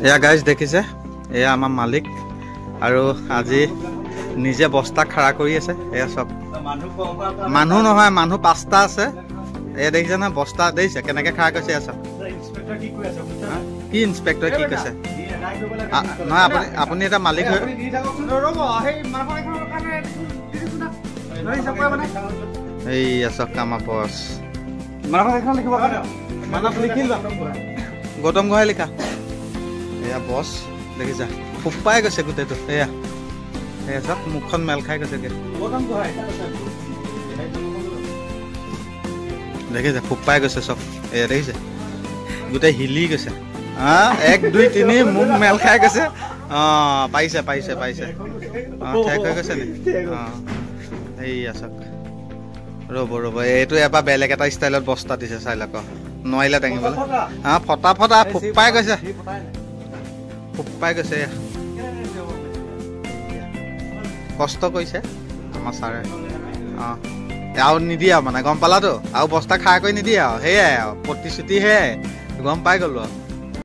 এয়া গাইজ দেখিছে এয়া আমাৰ মালিক আৰু আজি নিজে বস্তা খাৰা কৰি আছে এয়া চব মানুহ নহয় মানুহ 5টা আছে এয়া দেখিছে না বস্তা দেখিছে কেনেকে খাৰা কৰিছে এয়া চব কি ইন্সপেক্টৰ কি কৈছে নহয় আপুনি এটা মালিক হৈ এইয়া চব আমাৰ বছ গৌতম গোহাঁই লিখা এয়া বছ দেখিছা ফুপাই গৈছে গোটেইটো এয়া এয়া চব মুখখন মেল খাই গৈছে দেখিছে ফুপাই গৈছে চব এয়া দেখিছে গোটেই হিলি গৈছে 1 2 3 মুখ মেল খাই গৈছে পাইছে ঠেক হৈ গৈছে নি এইয়া চব ৰ'ব এইটো এবাৰ বেলেগ এটা ষ্টাইলত বস্তা দিছে চাই লওক নোৱাৰিলে দাঙিবলৈ ফটা ফুপাই গৈছে কষ্ট কৰিছে আমাৰ ছাৰে আৰু নিদিয়ে মানে গম পালাতো আৰু বস্তা খাই কৰি নিদিয়ে আৰু সেয়াই আৰু প্ৰতিশ্ৰুতি সেয়াই গম পাই গ'লো আৰু